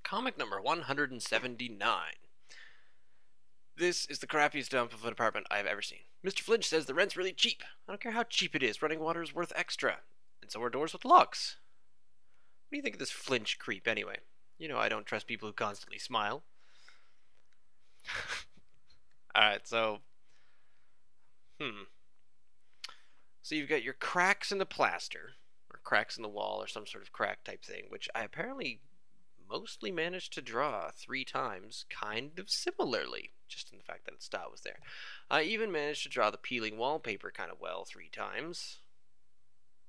Comic number 179. This is the crappiest dump of an apartment I've ever seen. Mr. Flinch says the rent's really cheap. I don't care how cheap it is, running water is worth extra. And so are doors with locks. What do you think of this Flinch creep anyway? You know I don't trust people who constantly smile. Alright, so... So you've got your cracks in the plaster, or cracks in the wall, or some sort of crack type thing, which I apparently mostly managed to draw 3 times, kind of similarly, just in the fact that its style was there. I even managed to draw the peeling wallpaper kind of well 3 times.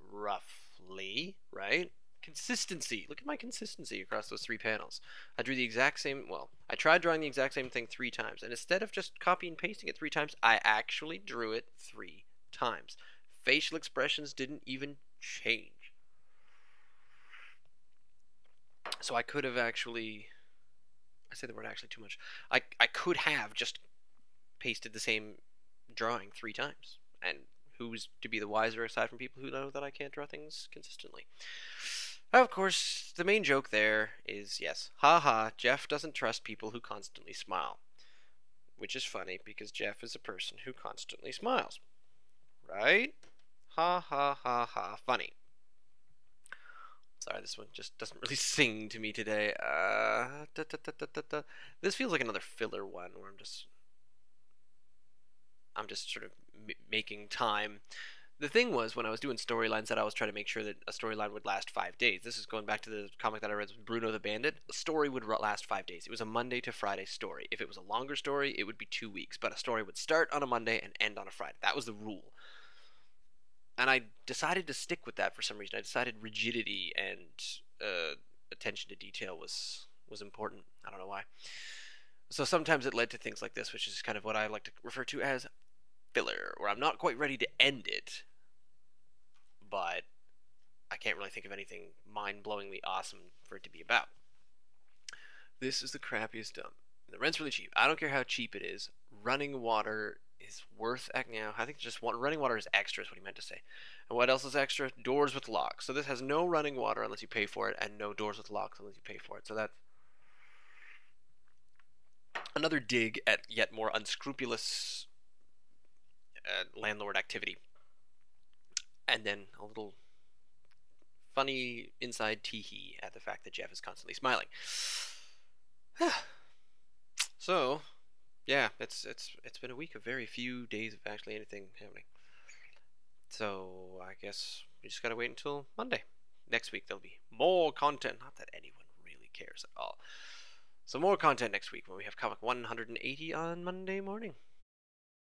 Roughly, right? Consistency. Look at my consistency across those 3 panels. I drew the exact same, well, I tried drawing the exact same thing 3 times, and instead of just copy and pasting it 3 times, I actually drew it 3 times. Facial expressions didn't even change. So I could have actually, I say the word actually too much, I could have just pasted the same drawing 3 times. And who's to be the wiser aside from people who know that I can't draw things consistently? Of course, the main joke there is, yes, haha, Jeff doesn't trust people who constantly smile. Which is funny, because Jeff is a person who constantly smiles. Right? Ha ha ha ha, funny. Sorry, this one just doesn't really sing to me today. This feels like another filler one where I'm just sort of making time. The thing was, when I was doing storylines, that I was trying to make sure that a storyline would last 5 days. This is going back to the comic that I read, Bruno the Bandit. The story would last 5 days. It was a Monday to Friday story. If it was a longer story, it would be 2 weeks. But a story would start on a Monday and end on a Friday. That was the rule. And I decided to stick with that for some reason. I decided rigidity and attention to detail was important. I don't know why. So sometimes it led to things like this, which is kind of what I like to refer to as filler, where I'm not quite ready to end it, but I can't really think of anything mind-blowingly awesome for it to be about. This is the crappiest dump. The rent's really cheap. I don't care how cheap it is. Running water is worth, I think just running water is extra is what he meant to say. And what else is extra? Doors with locks. So this has no running water unless you pay for it, and no doors with locks unless you pay for it. So that's another dig at yet more unscrupulous landlord activity. And then a little funny inside tee-hee at the fact that Jeff is constantly smiling. So, yeah, it's been a week of very few days of actually anything happening. So I guess we just gotta wait until Monday. Next week there'll be more content. Not that anyone really cares at all. So more content next week when we have comic 180 on Monday morning.